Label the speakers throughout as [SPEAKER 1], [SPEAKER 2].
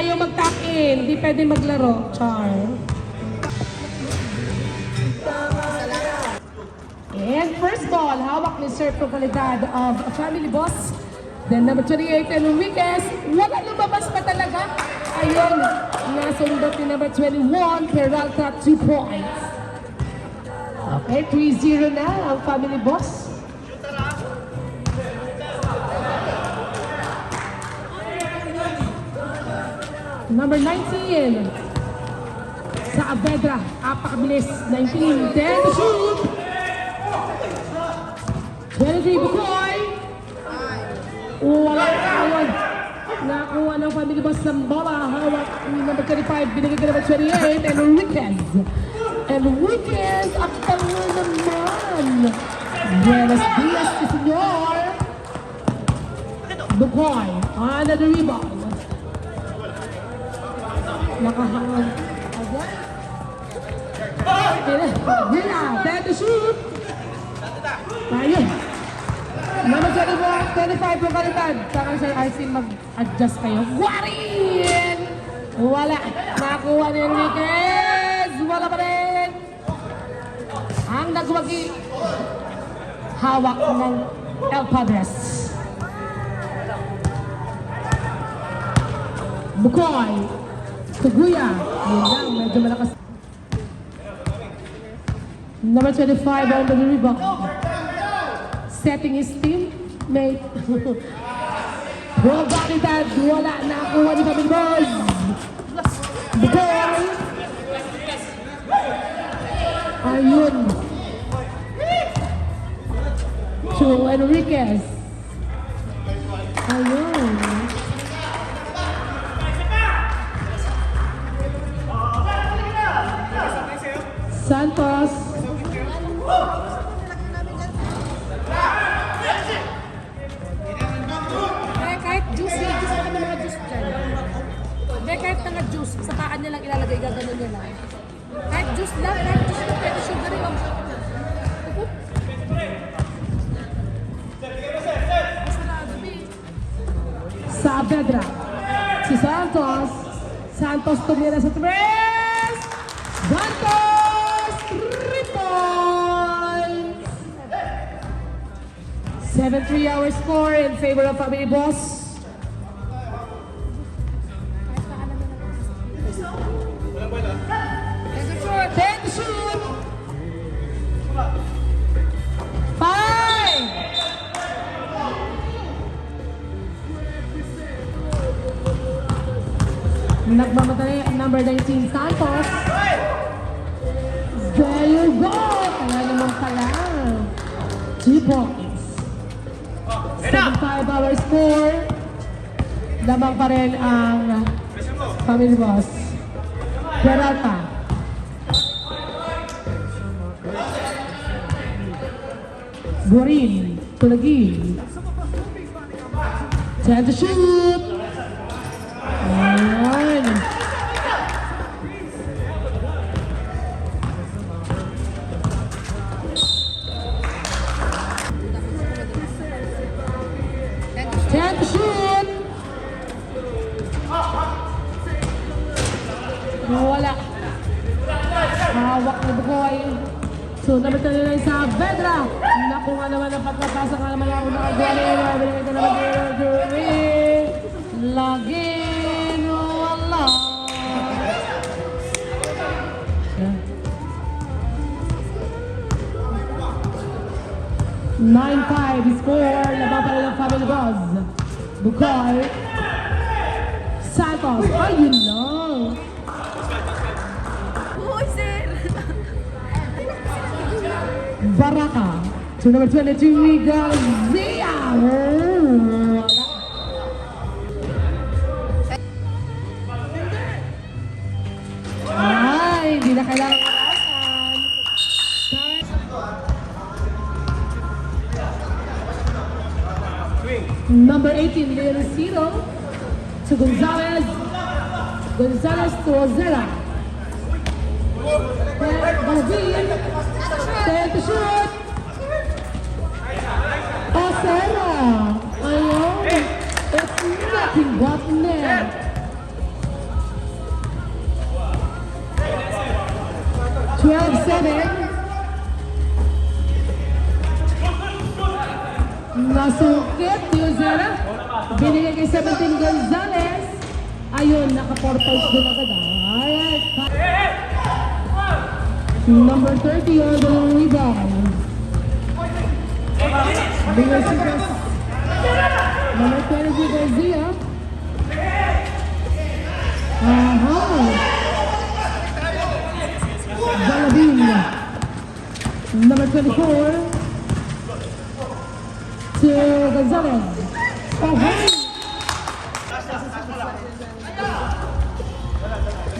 [SPEAKER 1] ayaw mag-tuck-in. Hindi pwede maglaro. Char. And first ball, hawak ni Sir Propiedad of Family Boss. Then number 28, Enriquez. Wala lumabas pa talaga. Ayun, nasundot ni number 21, Peralta, 2 points. Okay, 3-0 na ang Family Boss. Number 19, Saavedra, apakabilis, 19, 10 to shoot. 23, Bukoy. Wala awad. Nakuha ng Family Boss ng bola. Hawak number 25, binigay ka number 28, Enriquez. Enriquez, ang tango naman. Buenos dias, senyor. Bukoy, under the rebound. Nakahawag. Dila, dead to shoot. Ayun. Number 25 yung kalitan. Saka Sir Arsin mag-adjust kayo. Guarin! Wala. Nakuha ni Enriquez. Wala pa rin. Ang nagwagi. Hawak ng El Padres. Bukoy. Kaguya. Yun lang. Medyo malakas. Number 25 on the rebound. Setting his teammate. Propiedad, wala na kuha ni Family Boss. Bukoy. Ayun. To Enriquez. Ayun. Santos.
[SPEAKER 2] Kahit juicy, gusto kami mga juice dyan. Hindi, kahit nga juice, sa paan niya lang ilalagay, gaganon niya lang. Kahit juice lang, pwede sugar yung
[SPEAKER 1] Saavedra. Si Santos. Santos tumira sa tres. Santos! 3 points! 7-3 our score in favor of Family Boss. Ten to shoot! 5! Nagmamadali ang number 19, Santos. There you go! Kaya naman pala. 2 points. 7-5 our score. Lamang pa rin ang Family Boss. Peralta. Guarin. Tulagi. 10 to shoot. Ayan. Ten to shoot. Wala. Hawak na Bukoy. So, number 39 sa Vedra. Nakuha naman ang pagkapasa ka naman ako nakagawa na yun. Binigay ka naman yun. Lagin. Wala. 9-5 score. Laban pa rin ang Family Boss. Bukoy. Santos. Ayun lang.
[SPEAKER 2] Uy, sir!
[SPEAKER 1] Baraka. To number 22, Garcia. Ay, hindi na kailangan malasan. Number 18, Leon Ciro. To Gonzalez. Gonzalez to Ozera. Balvin. Stay to shoot. Ozera. Ayun. It's nothing but net. basket, Tiozera. Binigay kay 17 Gonzalez. Ayun, naka-4 points doon agad. Alright. Number 30 on the rebound. Bigger Secrets. Number 23 Garcia. Valabin. Number 24 to Gonzalez.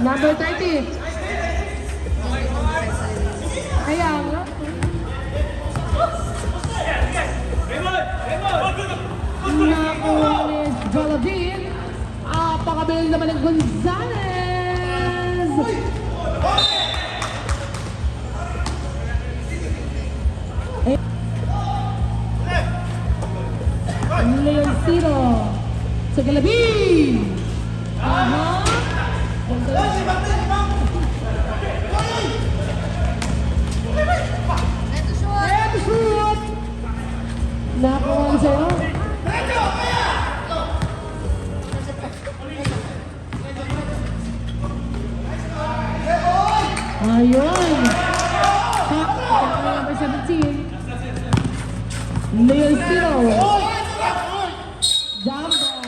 [SPEAKER 1] Number 30. Kaya nga. Nakuha ni Valabin. Pakabiling naman ng Gonzalez. Leoncito sa Galabin. Let shoot. Nakuha sa'yo. Ayun. Number 17. Leoncito. Jambon.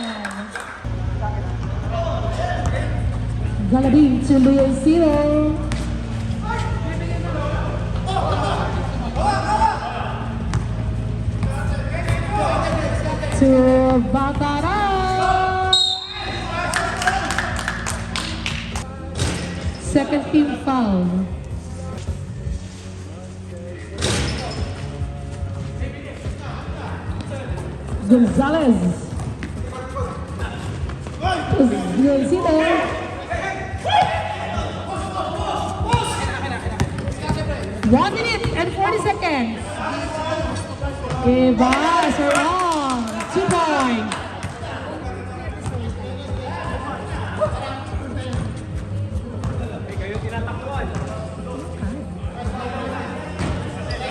[SPEAKER 1] Galabin to Leoncito. To Batara. Second team foul. Gonzalez. Leoncito. One minute and 40 seconds. Eva, wrong. 2 points.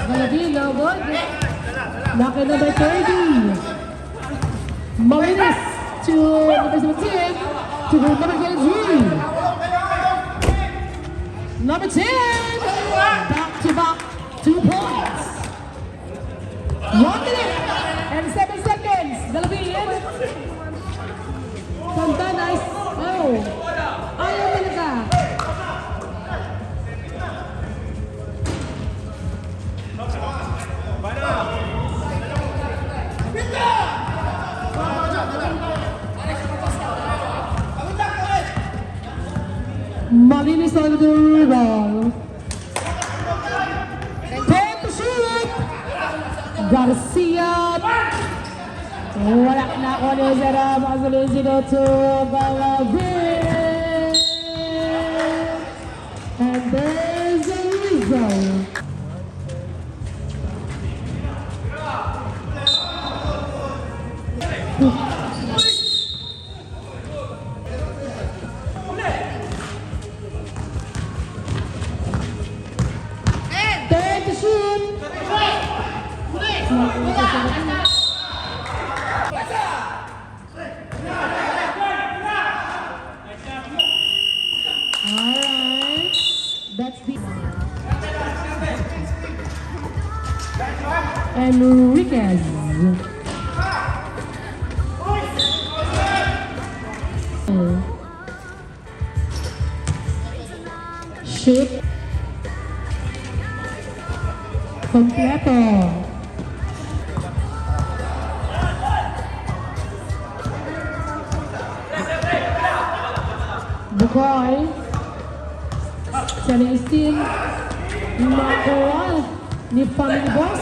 [SPEAKER 1] Galabin, no good. Knock at number 30. Marinas to number 17 to number 23. Number 10. Back to back 2 points. 1 minute and 7 seconds. Galabin. Santa, nice. Oh. Ayaw talaga. Malinis on the rebound. 10 to shoot. Garcia. Wala na ako ni Zara. Makasaluhin sino to Valabin. And there's a result. Alright, that's the Enriquez. Shoot. Completo. Bukoy. Celestine. Nakuha ni Family Boss.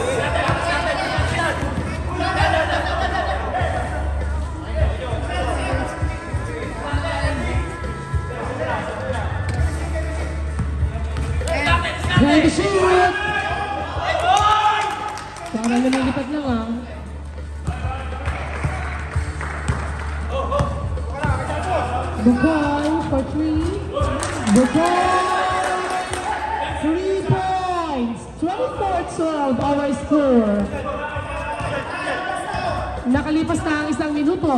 [SPEAKER 1] Trying to shoot. Parang lumilipat lang ah. Bukoy for 3. Bukoy. 3 points. 24-12 our score. Nakalipas na ang 1 minuto.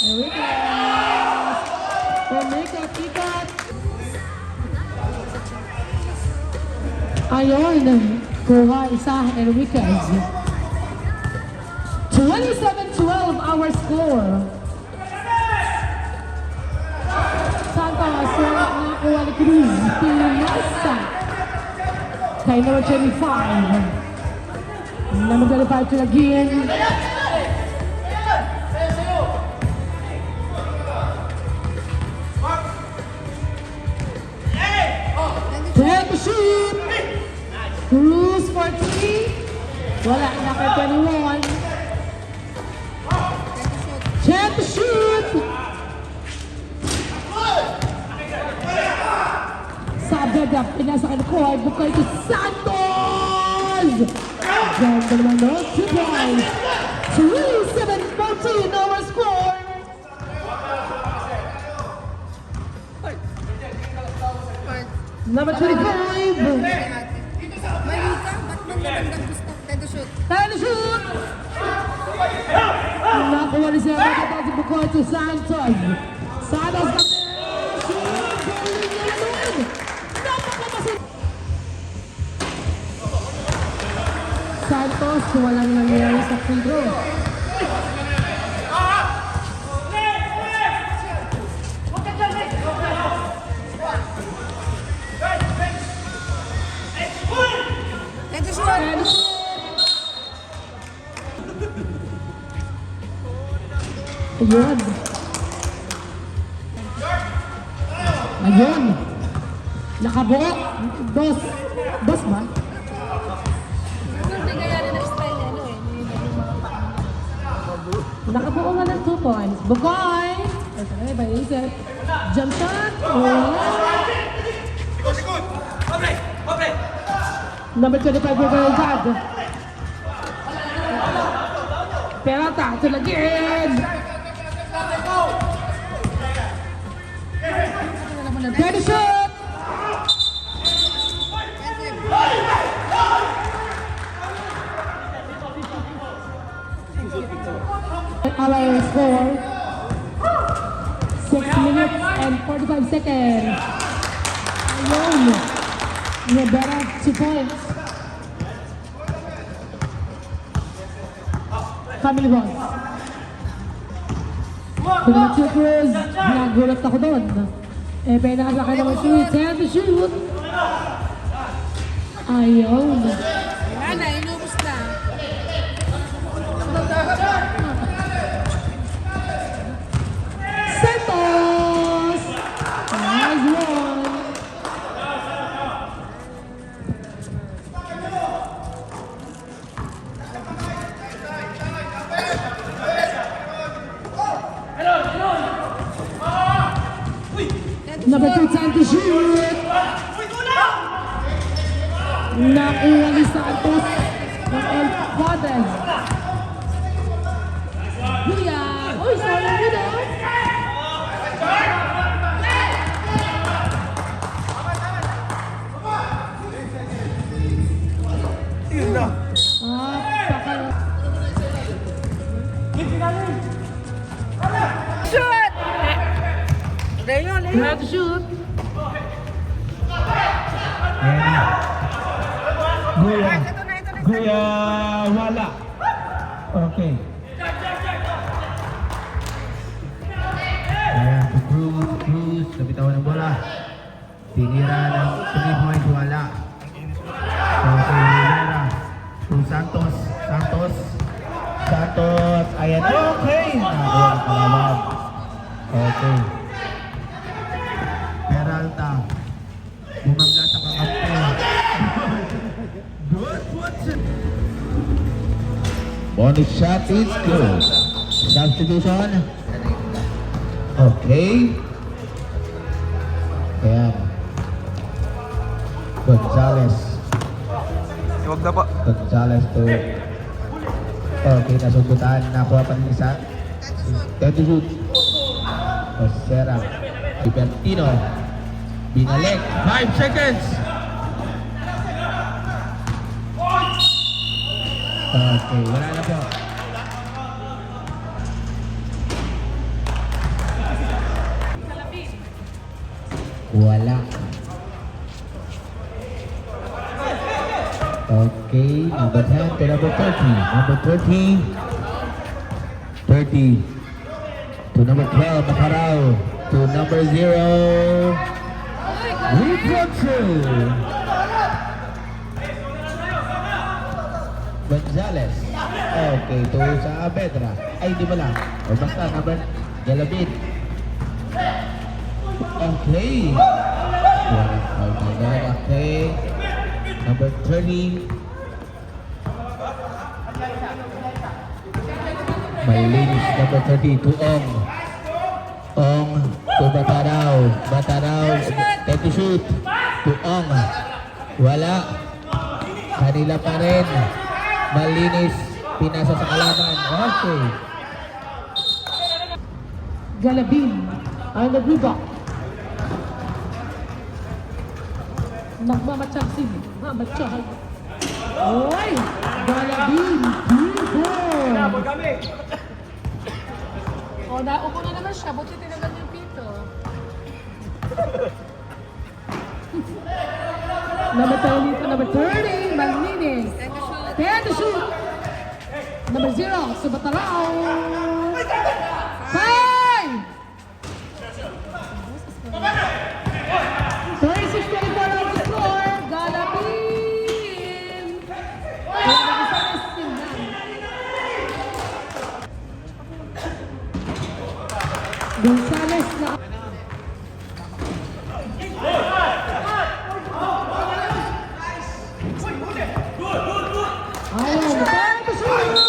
[SPEAKER 1] Enriquez. Umikat-ikat. Ayun. Kuha isa, Enriquez. 27-12 our score. Santos, wala na kuha ni Cruz. Pinasa. Kay number 25. Number 25 to again. Ten to shoot. Cruz for 3. Wala na kay 21. 10 to shoot. Sabeda, pinasa ka na court. Bukay to Santos. Ganda naman no? 2 points. 3-7-14 our score. Number 25.
[SPEAKER 2] Malika, ba't man magandang gusto? Tendo shoot.
[SPEAKER 1] Time to shoot! Nakuha ni siya magandang si Bukay to Santos. Santos na shoot! Galing niya naman! Napakamasin! Santos, walang nangyari sa free throw.
[SPEAKER 2] Tendo shoot.
[SPEAKER 1] And ayun. Ayun. Nakabuo. Dos ba?
[SPEAKER 2] Hindi kaya rin ang style niya, ano eh.
[SPEAKER 1] Nakabuo nga ng 2 points. Bukay! Okay, by Isip. Jump shot. Number 25 for Verizad. Peralta to again. Get a shot. Our score 6 minutes and 45 seconds. Ayun. Rivera 2 points. Family Boss. Kung naman si Cruz, nagulat ako doon. Eh, pinakasa ka naman shoot. 10 to shoot. Ayun.
[SPEAKER 2] Wala na, inubos na.
[SPEAKER 1] Santos! Nice one. Number 2, time to shoot. Nakuha ni Santos ng El Padres. Buya! Uy, sorry mo daw.
[SPEAKER 2] Shoot! Rayon,
[SPEAKER 1] You have to shoot.
[SPEAKER 3] Guya.
[SPEAKER 2] Ito na.
[SPEAKER 3] Guya wala. Okay. Ayan, to Cruz, nabitawan ng bola. Tinira ng 3 points, wala. Okay, Rivera. To Santos. Ayan, okay. Nakuha ang kalaban. Okay. Peralta. Bumangga sa kakampi. Good, Watson. Bonus shot is good. Substitution. Okay. Ayan. Gonzales.
[SPEAKER 4] Huwag na po.
[SPEAKER 3] Gonzales to. Okay, nasubutan. Nakuha pa rin isa. Tento shoot. Osera. Libertino. Binalik. 5 seconds. Okay, wala na po. Wala. Okay, number 10 to number 30. Number 30. 30. To number 12, Macarao. To number 0. Reflection. Gonzales. Okay, to sa Pedra. Ay, di ba lang? O basta, number Galabit. Okay. Okay. Number 30. Malinis, number 30, to Ong. Ong, to Bataraw. Bataraw, take to shoot. To Ong. Wala. Kanila pa rin. Malinis, pinasa sa kalaban. Okay.
[SPEAKER 1] Galabin ang nag-rebound. Nagmamatsyag sila. Mamatsyag. Oy! Galabin! People!
[SPEAKER 2] O, naupo na naman siya. Buti tinagal yung pito.
[SPEAKER 1] Number 30, number 30, Malinis. 10 to shoot. Number 0, Subatalao. 5! 36-24 on the floor. Galabin! Gonzales na. Ayun, 10 to shoot.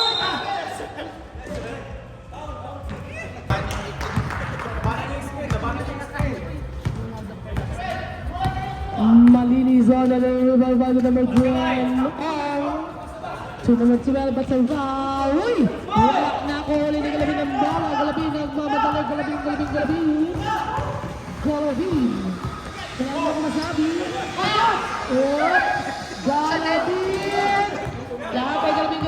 [SPEAKER 1] Malinis on the rebound by the number 12. To number 12, but a foul. Uy! Wala na ako. Huli ni Galabin ng bola. Galabin nagmamadali. Galabin. Galabin. Kaya mo ako masabi. Oh! Galabin! Lahat ay Galabin.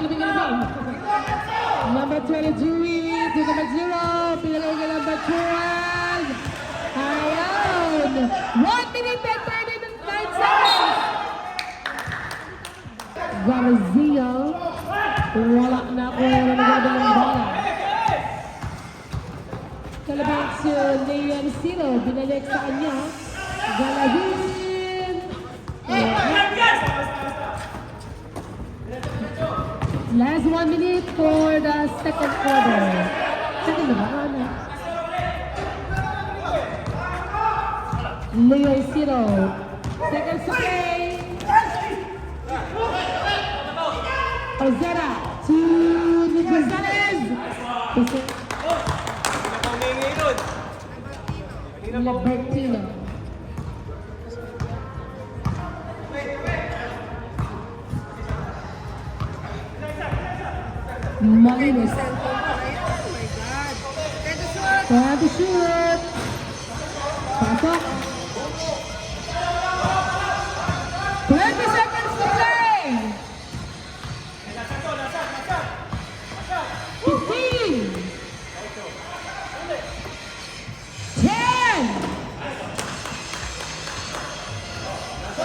[SPEAKER 1] Number 22 to number 0. Pinalagay ka number 12. Ayan! 1 minute and 39 seconds. Garcia. Wala na ako na nagagawin ng bola. Kalabang si Leon Sino. Binalik sa kanya. Galabin. Last 1 minute for the second quarter. Second na ba? Ano? Leon Sino. Second play. Ozera to Gonzales. Libertino. Malinis. Try to shoot. Pasok. 20 seconds to play. 15. 10. 5.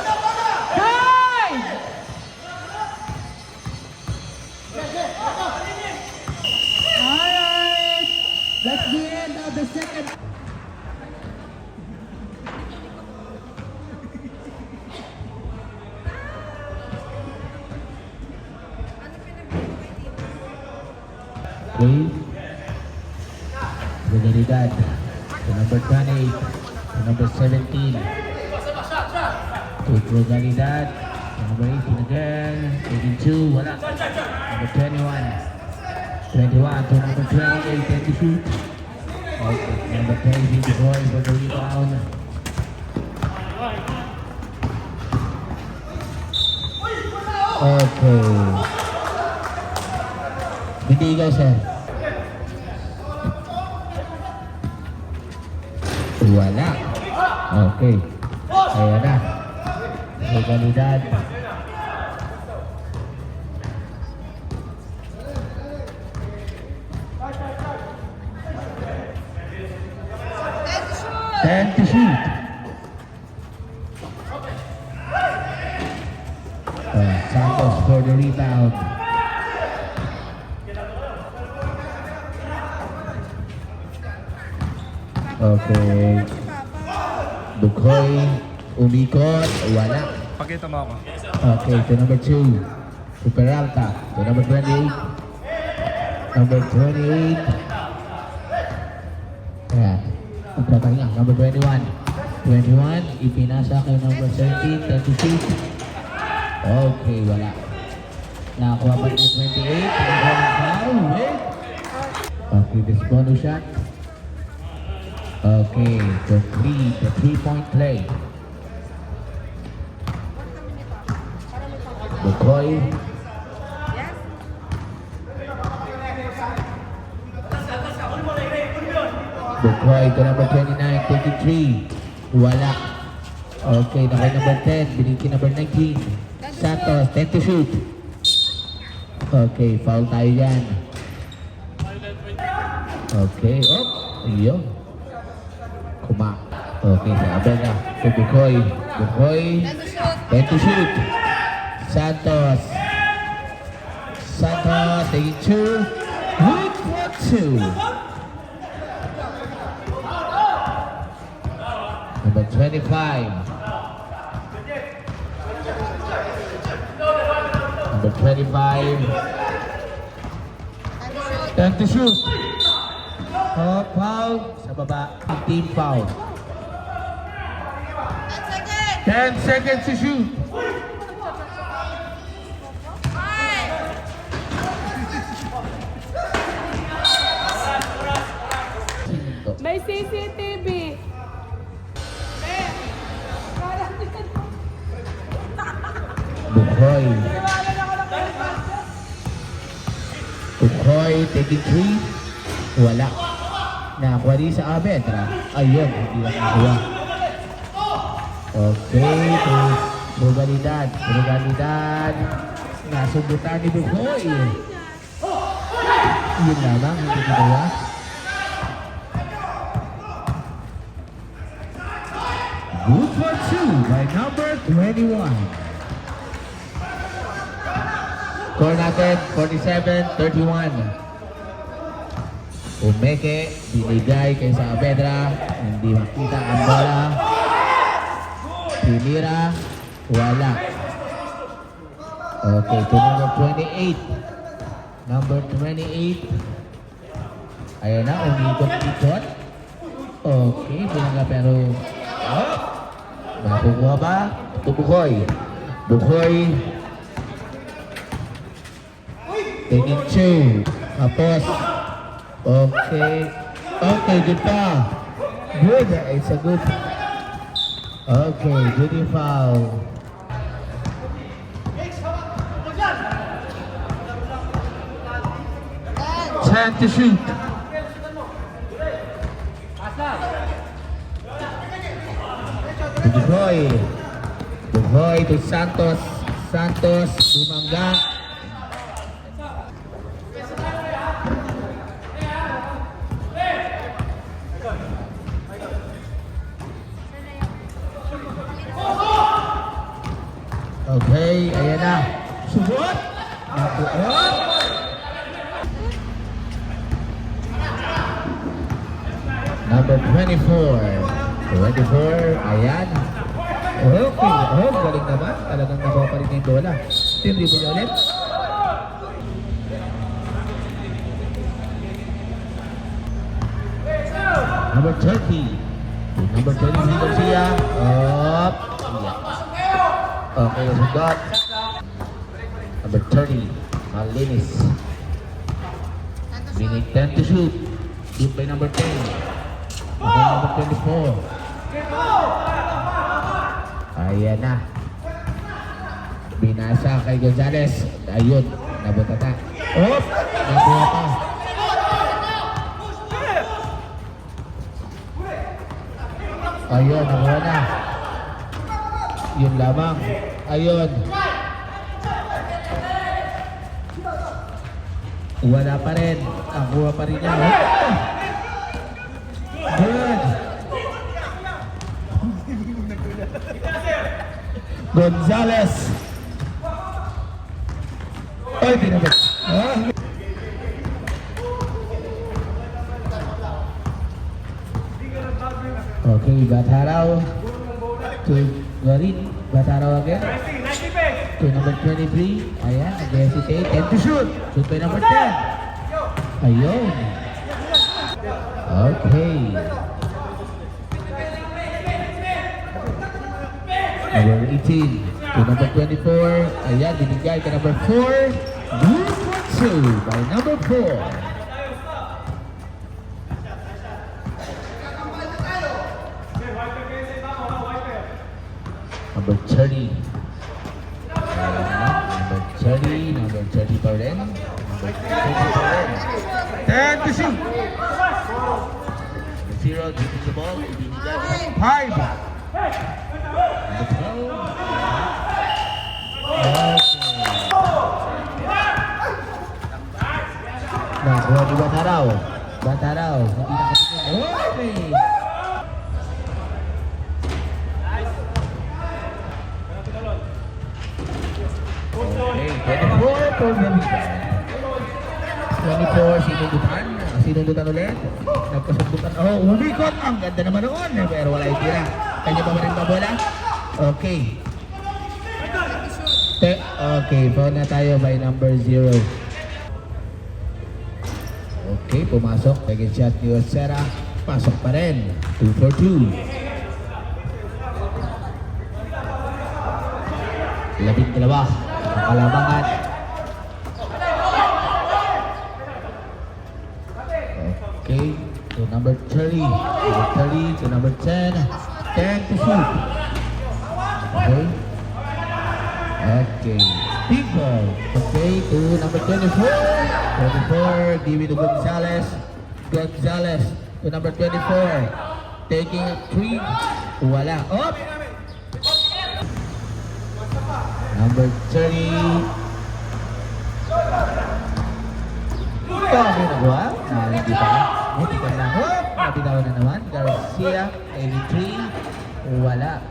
[SPEAKER 1] Alright. That's the end of the second.
[SPEAKER 3] Okay. Trinidad. To number 28. To number 17. To Trinidad. To number 18 again. 82. Wala. Number 21. 21 to number 28. 10 to shoot. Okay. Number 20 to Roy for the rebound. Okay. Binigay siya. Wala. Okay. Ayan na. Legalidad. 10 to shoot. Santos for the rebound. Okay. Bukhoy, umikot, wala.
[SPEAKER 4] Pakita mo ako.
[SPEAKER 3] Okay, to number 2. To Peralta. To number 28. Number 28. Ayan. Pagpapahinga. Number 21. 21. Ipinasa kay number 13. 36. Okay, wala. Nakakuha pa rin 28. Nakakuha ng foul. Wait. Okay, this bonus shot. Okay, the 3-point play. Bukoy. Bukoy to number 29, 23. Wala. Okay, nakay number 10. Binigyan number 19. Santos, 10 to shoot. Okay, foul tayo yan. Okay, iyo. Okay, sabi na. So, Bukoy. Bukoy, 10 to shoot. Santos. Santos, taking 2. Good for 2. Number 25. Number 25. 10 to shoot. Oh, foul. Sa baba. Team foul. 10 seconds to shoot.
[SPEAKER 2] May CCTV.
[SPEAKER 3] Bukhoy. Bukhoy taking 3. Wala. Nakakuha rin sa Avedra. Ayun, hindi na nakakuha. Okay, Rugalidad. Rugalidad. Nasubutan ni Bukhoy. Yun lamang, hindi ginawa. Good for 2 by number 21. Score natin, 47-31. Umeke, binigay kay Saavedra. Hindi makita ang bola. Pinira, wala. Okay, to number 28. Number 28. Ayan na, umikot-ikot. Okay, pinangga pero... Oh! Nakukuha ba? Ito Bukhoy. Bukhoy. Taking 2. Tapos. Okay. Okay, good pa. Good. It's a good. Okay, good foul. Time to shoot. Bukhoy. Bukhoy to Santos. Santos, bumangga. Okay, ayan na. Subot. Nakuot. Number 24. 24, ayan. Okay, galing naman. Talagang nakuha pa rin yung bola. Team rebound niya ulit. Number 30. Number 20, Garcia. Up. Okay, sugat. Number 30, Malinis. Minute 10 to shoot. Shoot by number 10. Okay, number 24. Ayan na. Binasa kay Gonzales. Ayun, nabutata. Oh, nakuha pa. Ayun, nakuha na. Yun lamang. Ayun. Wala pa rin. Nakuha pa rin niya. Good. Gonzalez. Oy, pinabot. Okay, Bataraw to Garin. Bataraw again. To number 23. Ayan, nag-hesitate. And to shoot. Shoot by number 10. Ayun. Okay. Number 18 to number 24. Ayan, binigay ka number 4. Good one, 2 by number 4. Number 30. Number 30 pa rin. Number 30 pa rin. 10 to shoot. Number 0, taking the ball. Ibinigay. 5. Number 12. Nakuha ni Bataraw. Bataraw. Hindi nakatingin. Okay. Okay, 24 for the rebound. 24, sinundutan. Sinundutan ulit. Nagpasundutan. Oh, umikot. Ang ganda naman noon. Pero wala yung tira. Kanya pa rin ba bola? Okay. Okay, foul na tayo by number 0. Okay, pumasok. Second shot ni Osera. Pasok pa rin. 2 for 2. Labing dalawa. Kalamangan. Okay, to number 30. Number 30 to number 10. 10 to shoot. Okay. Okay. Big ball. Okay, to number 24. 24, give it to Gonzalez. Gonzalez to number 24. Taking a 3. Wala. Up. Number 30. Okay na ba? Hindi pa. Hindi pa lang. Nabitaw na naman. Garcia, 83. Wala.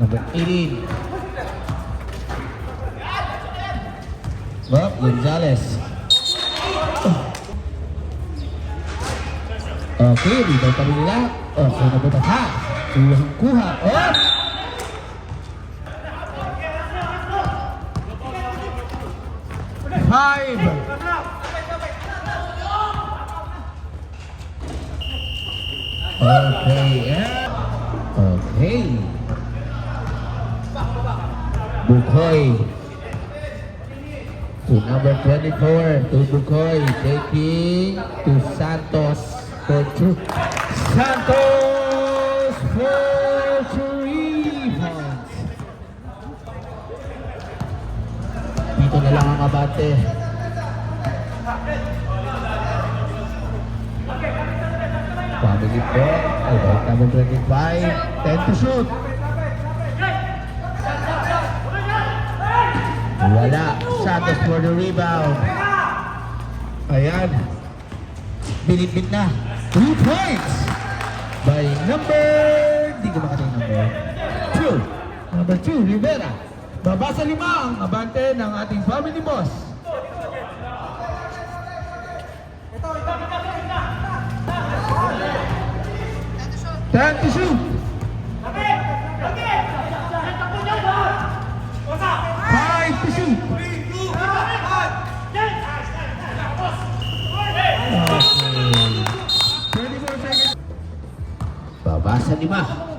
[SPEAKER 3] Number 18. Bob Gonzalez. Okay, dito pa rin nila. Okay, nabutas ha. Kuha. Oh! Five. Okay, yeah. Okay. Bukoy. To number 24, to Bukoy. Taking to Santos for 2. Santos for 3 points. Dito na lang ang abate. Family point. Number 25. 10 to shoot. Wala. Santos for the rebound. Ayan. Binitbit na. 2 points. By number... Hindi ko makating number. 2. Number 2, Rivera. Babasa 5 ang abante ng ating family boss. Time to shoot. 5 to shoot. Okay. 24 seconds. Babasa 5.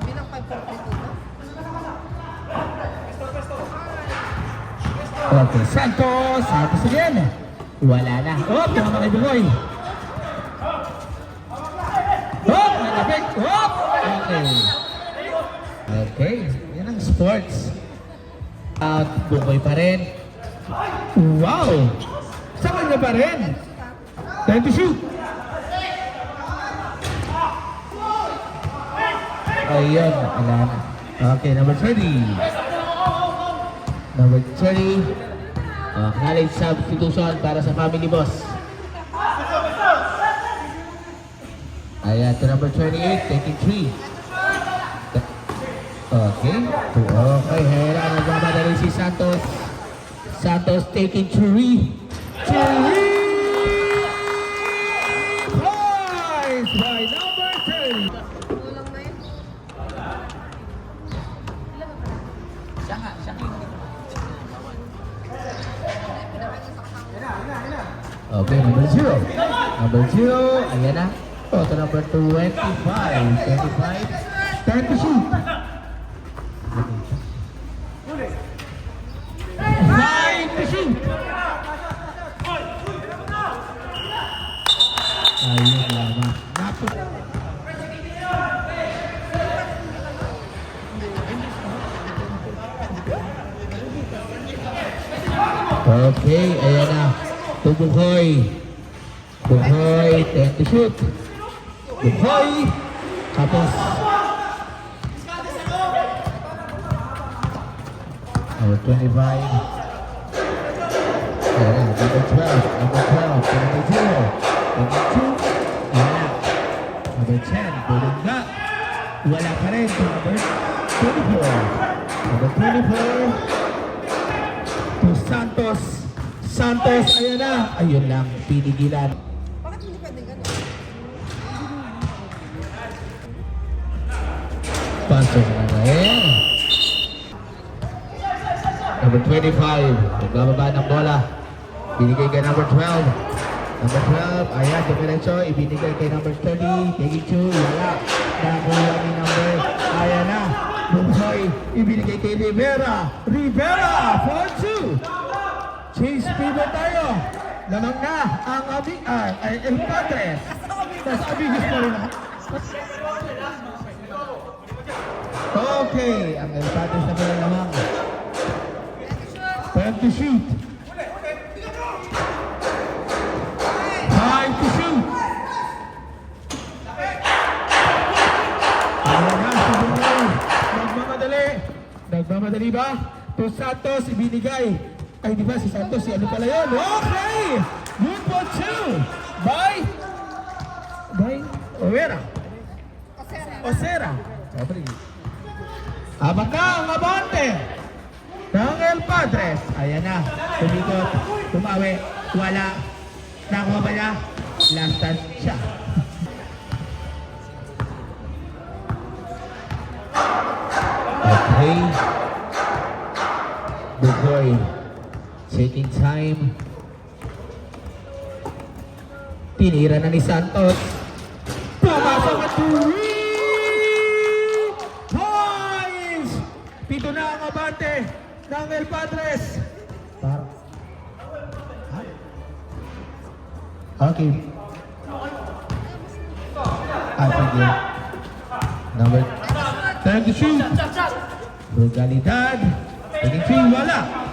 [SPEAKER 3] Okay, Santos again. Wala na. Oh, tama kay Bukoy. Oh, malapit. Oh, okay. Okay, yan ang sports. At Bukoy pa rin. Wow! Sa kanya pa rin. Time to shoot. Ayun, wala na. Okay, number 30. Number 30. Knowledge substitution para sa family boss. Ayan, to number 28, taking 3. Okay. Okay, hera. Nagmamadali si Santos. Santos taking 3. 3 points by number 3. Okay, number 0. Number 0, ayan na. Oh, to number 25. 25. Time to shoot. 5 to shoot. Ayun lamang. Okay, ayan na. To Bukoy. Bukoy, 10 to shoot. Bukoy. Tapos. Number 25. Ayan na, number 12. Number 12. Number 0. Number 2. Ayan na. Number 10. Bulunga. Wala pa rin. Number 24. Number 24. To Santos. Santos, ayan na. Ayun lang, pinigilan.
[SPEAKER 2] Bakit hindi pwede gano'n?
[SPEAKER 3] Pasok na rin. Number 25, nagbababa ng bola. Binigay kay number 12. Number 12, ayan, diretso, ibinigay kay number 30. Taking 2, wala. Nakuha ni number, ayan na. Buhay, ibinigay kay Rivera. Rivera, 4-2. Chase pivot tayo. Lamang na ang El Padres. Nasa Abigis pa rin. Okay, ang El Padres na pala lamang. Time to shoot. 5 to shoot. Ayan na, si Buhay. Nagmamadali. Nagmamadali ba? To Santos, ibinigay. Ay, di ba si Santos, si ano pala yun? Okay! Good for 2 by Overa. Osera. Abat na ang abante ng El Padres. Ayan na. Tumikot. Tumawi. Wala. Nakuha ba niya? Last touch siya. Okay. Bukoy. Taking time. Tinira na ni Santos. Pumasok at 3 points! Pito na ang abante ng El Padres. Okay. Sige. Number 10 to shoot. Brugalidad. Taking 3, wala.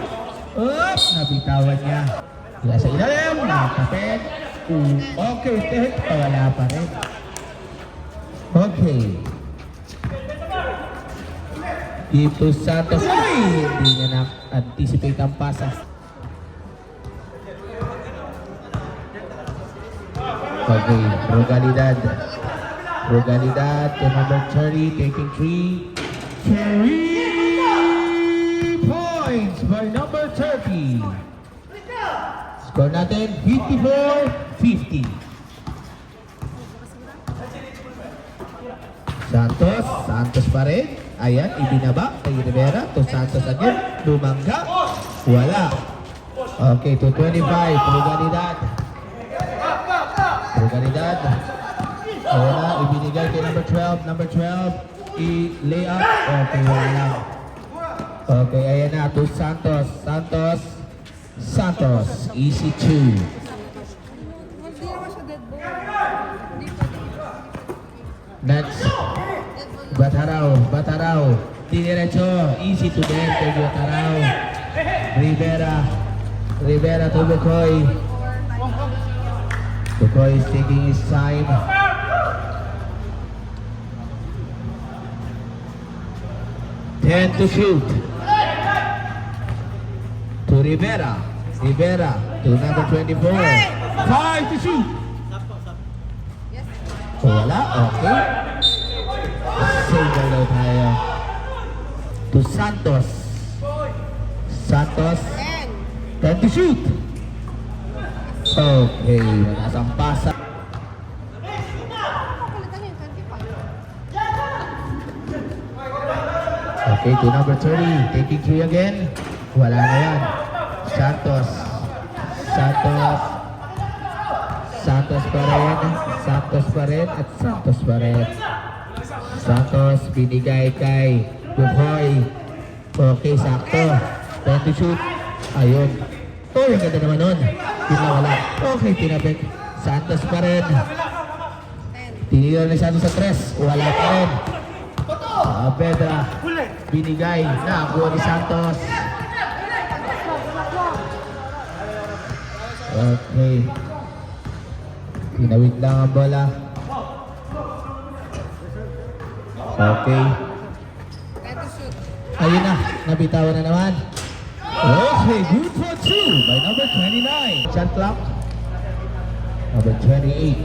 [SPEAKER 3] Oops, nabitawan niya. Wala sa ilalim, nakapit. Okay, tek. Wala pa rin. Okay. Dito Santos. Ay, hindi niya na-anticipate ang pasa. Okay, Brugalidad. Brugalidad to number 30, taking 3. 3 points by number 30. Score natin 54-50. Santos pa rin. Ayan, ibinaba kay Rivera. To Santos again. Lumangga. Wala. Okay, to 25. Brugalidad. Brugalidad. Ayan na, ibinigay kay number 12. Number 12. I-lay up. Okay, wala. Okay, ayan na. To Santos. Santos. Easy 2.
[SPEAKER 2] Hindi naman siya dead ball. Hindi pwede.
[SPEAKER 3] Next. Bataraw. Diretso. Easy to them kay Bataraw. Rivera to Bukoy. Bukoy is taking his time. Ten to shoot. To Rivera to number 24. 5 to shoot. Wala, okay. Single daw tayo. to Santos. Santos. 10 to shoot. Okay, mataas ang pasa. Okay, to number 30. Taking 3 again. Wala na yan. Santos. Santos. Santos pa rin. Santos pa rin. At Santos pa rin. Santos binigay kay Bukoy. Okay, sakto. 10 to shoot. Ayun. Oh, yung ganda naman nun. Pinawala. Okay, tinabik. Santos pa rin. Tinira ni Santos sa 3. Wala pa rin. Pedra. Binigay. Nakuha ni Santos. Okay. Tinawid lang ang bola. Okay. Ayun na. Nabitawan na naman. Okay, good for 2 by number 29. Shot clock. Number 28.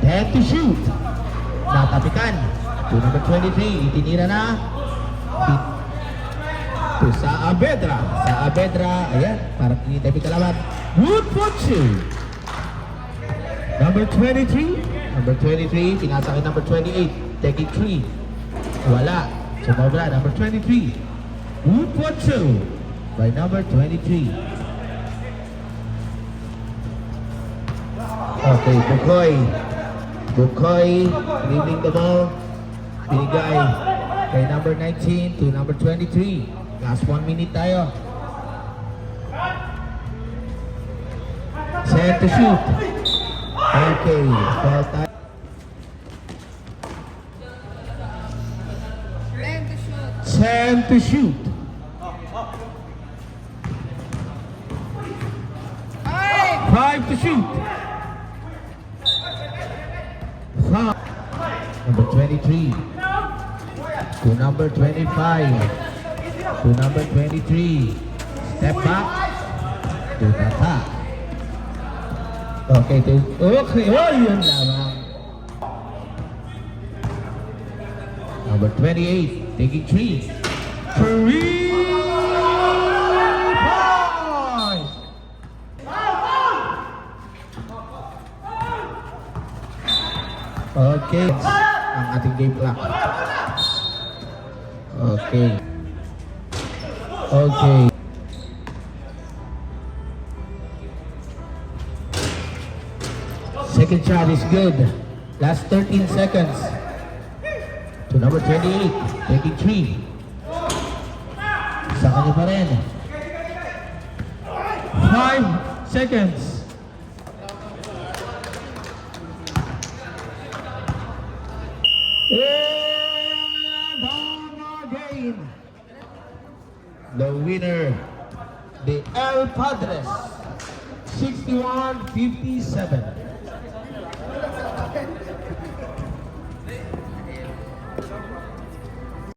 [SPEAKER 3] 10 to shoot. Natapikan. To number 23. Itinira na. To Saavedra. Saavedra. Ayan. Parang tinitabi kalaban. Good for 2. Number 23. Number 23. Pinasakin number 28. Taking 3. Wala. Sumobra. Number 23. Good for 2 by number 23. Okay, Bukoy. Bukoy, dribbling the ball. Binigay kay number 19 to number 23. Last 1 minute tayo. Set to shoot. Okay, foul time. 10 to shoot. 5 to shoot. 5. Number 23. To number 25. To number 23. Step back. To attack. Okay, okay. Oh, yun lamang. Number 28. Taking 3. 3 points. Okay. Ang ating game clock. Okay. Okay. Second shot is good. Last 13 seconds. To number 28. Taking 3. Sa kanya pa rin. 5 seconds. And on again. The winner, the El Padres, 61-57.